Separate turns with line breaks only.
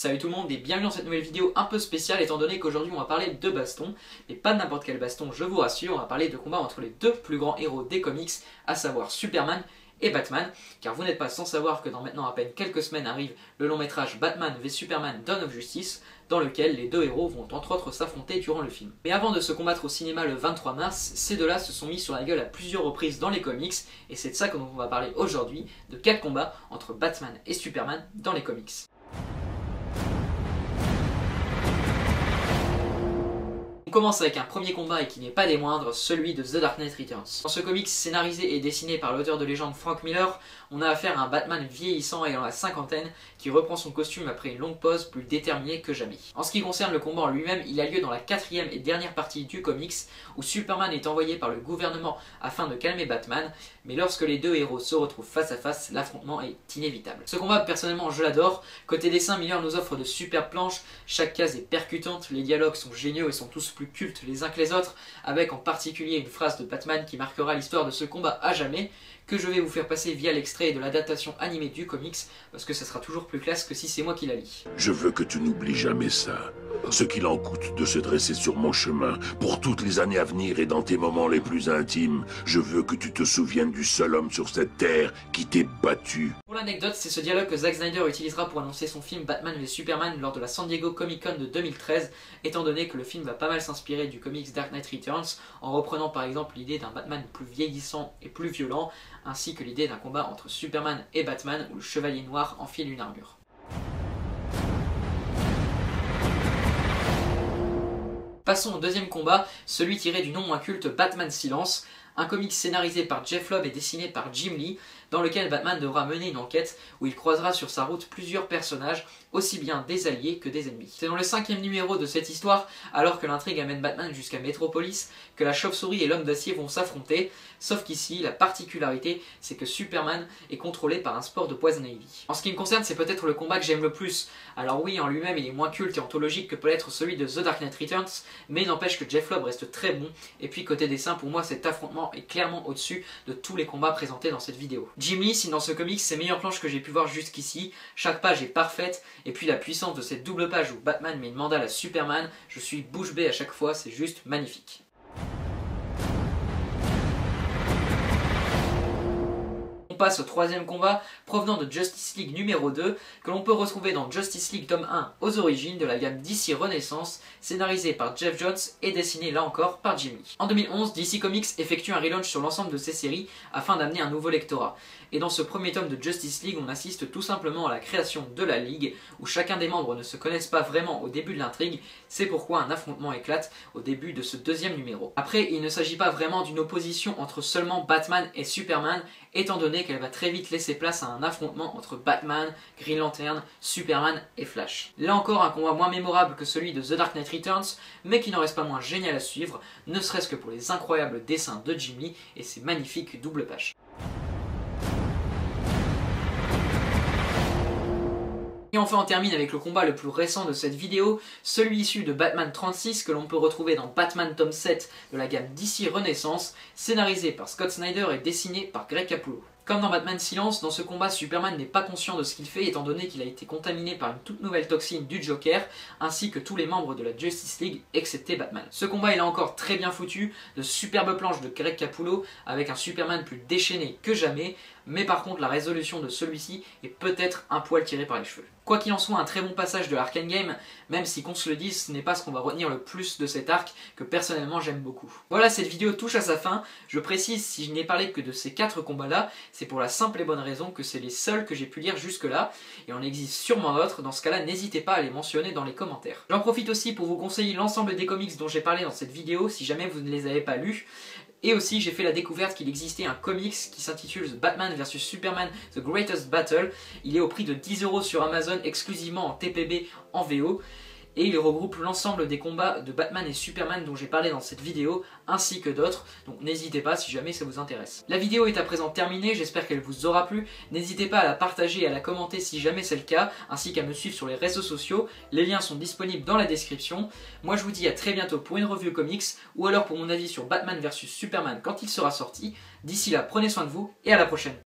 Salut tout le monde et bienvenue dans cette nouvelle vidéo un peu spéciale étant donné qu'aujourd'hui on va parler de baston, mais pas de n'importe quel baston, je vous rassure, on va parler de combats entre les deux plus grands héros des comics, à savoir Superman et Batman, car vous n'êtes pas sans savoir que dans maintenant à peine quelques semaines arrive le long métrage Batman v Superman Dawn of Justice, dans lequel les deux héros vont entre autres s'affronter durant le film. Mais avant de se combattre au cinéma le 23 mars, ces deux-là se sont mis sur la gueule à plusieurs reprises dans les comics, et c'est de ça dont on va parler aujourd'hui, de 4 combats entre Batman et Superman dans les comics. On commence avec un premier combat et qui n'est pas des moindres, celui de The Dark Knight Returns. Dans ce comics scénarisé et dessiné par l'auteur de légende Frank Miller, on a affaire à un Batman vieillissant et dans la cinquantaine qui reprend son costume après une longue pause plus déterminé que jamais. En ce qui concerne le combat en lui-même, il a lieu dans la 4e et dernière partie du comics où Superman est envoyé par le gouvernement afin de calmer Batman, mais lorsque les deux héros se retrouvent face à face, l'affrontement est inévitable. Ce combat, personnellement, je l'adore. Côté dessin, Miller nous offre de superbes planches, chaque case est percutante, les dialogues sont géniaux et sont tous plus cultes les uns que les autres, avec en particulier une phrase de Batman qui marquera l'histoire de ce combat à jamais, que je vais vous faire passer via l'extrait de l'adaptation animée du comics, parce que ça sera toujours plus classe que si c'est moi qui la lis.
Je veux que tu n'oublies jamais ça. Ce qu'il en coûte de se dresser sur mon chemin, pour toutes les années à venir et dans tes moments les plus intimes, je veux que tu te souviennes du seul homme sur cette terre qui t'ait battu.
Pour l'anecdote, c'est ce dialogue que Zack Snyder utilisera pour annoncer son film Batman v Superman lors de la San Diego Comic Con de 2013, étant donné que le film va pas mal s'inspirer du comics Dark Knight Returns, en reprenant par exemple l'idée d'un Batman plus vieillissant et plus violent, ainsi que l'idée d'un combat entre Superman et Batman où le Chevalier Noir enfile une armure. Passons au deuxième combat, celui tiré du non moins culte Batman Silence, un comic scénarisé par Jeff Loeb et dessiné par Jim Lee, dans lequel Batman devra mener une enquête où il croisera sur sa route plusieurs personnages, aussi bien des alliés que des ennemis. C'est dans le 5e numéro de cette histoire, alors que l'intrigue amène Batman jusqu'à Metropolis, que la chauve-souris et l'homme d'acier vont s'affronter, sauf qu'ici, la particularité, c'est que Superman est contrôlé par un spore de Poison Ivy. En ce qui me concerne, c'est peut-être le combat que j'aime le plus. Alors oui, en lui-même, il est moins culte et anthologique que peut l'être celui de The Dark Knight Returns, mais il n'empêche que Jeff Loeb reste très bon, et puis côté dessin, pour moi, cet affrontement est clairement au-dessus de tous les combats présentés dans cette vidéo. Jim Lee signe dans ce comics ses meilleures planches que j'ai pu voir jusqu'ici, chaque page est parfaite, et puis la puissance de cette double page où Batman met une mandale à Superman, je suis bouche bée à chaque fois, c'est juste magnifique. On passe au troisième combat, provenant de Justice League numéro 2, que l'on peut retrouver dans Justice League tome 1 aux origines de la gamme DC Renaissance, scénarisé par Jeff Johns et dessiné là encore par Jim Lee. En 2011, DC Comics effectue un relaunch sur l'ensemble de ses séries afin d'amener un nouveau lectorat. Et dans ce premier tome de Justice League, on assiste tout simplement à la création de la Ligue, où chacun des membres ne se connaissent pas vraiment au début de l'intrigue, c'est pourquoi un affrontement éclate au début de ce deuxième numéro. Après, il ne s'agit pas vraiment d'une opposition entre seulement Batman et Superman, étant donné qu'elle va très vite laisser place à un affrontement entre Batman, Green Lantern, Superman et Flash. Là encore, un combat moins mémorable que celui de The Dark Knight Returns, mais qui n'en reste pas moins génial à suivre, ne serait-ce que pour les incroyables dessins de Jim Lee et ses magnifiques doubles pages. Et enfin on termine avec le combat le plus récent de cette vidéo, celui issu de Batman 36 que l'on peut retrouver dans Batman tome 7 de la gamme DC Renaissance, scénarisé par Scott Snyder et dessiné par Greg Capullo. Comme dans Batman Silence, dans ce combat, Superman n'est pas conscient de ce qu'il fait étant donné qu'il a été contaminé par une toute nouvelle toxine du Joker, ainsi que tous les membres de la Justice League, excepté Batman. Ce combat est là encore très bien foutu, de superbes planches de Greg Capullo, avec un Superman plus déchaîné que jamais, mais par contre la résolution de celui-ci est peut-être un poil tiré par les cheveux. Quoi qu'il en soit, un très bon passage de l'arc Endgame, même si qu'on se le dise, ce n'est pas ce qu'on va retenir le plus de cet arc, que personnellement j'aime beaucoup. Voilà, cette vidéo touche à sa fin. Je précise, si je n'ai parlé que de ces 4 combats-là, c'est pour la simple et bonne raison que c'est les seuls que j'ai pu lire jusque-là, et on existe sûrement d'autres. Dans ce cas-là, n'hésitez pas à les mentionner dans les commentaires. J'en profite aussi pour vous conseiller l'ensemble des comics dont j'ai parlé dans cette vidéo, si jamais vous ne les avez pas lus. Et aussi, j'ai fait la découverte qu'il existait un comics qui s'intitule The Batman vs Superman The Greatest Battle. Il est au prix de 10 € sur Amazon, exclusivement en TPB en VO. Et il regroupe l'ensemble des combats de Batman et Superman dont j'ai parlé dans cette vidéo, ainsi que d'autres, donc n'hésitez pas si jamais ça vous intéresse. La vidéo est à présent terminée, j'espère qu'elle vous aura plu, n'hésitez pas à la partager et à la commenter si jamais c'est le cas, ainsi qu'à me suivre sur les réseaux sociaux, les liens sont disponibles dans la description. Moi je vous dis à très bientôt pour une review comics, ou alors pour mon avis sur Batman vs Superman quand il sera sorti. D'ici là, prenez soin de vous, et à la prochaine.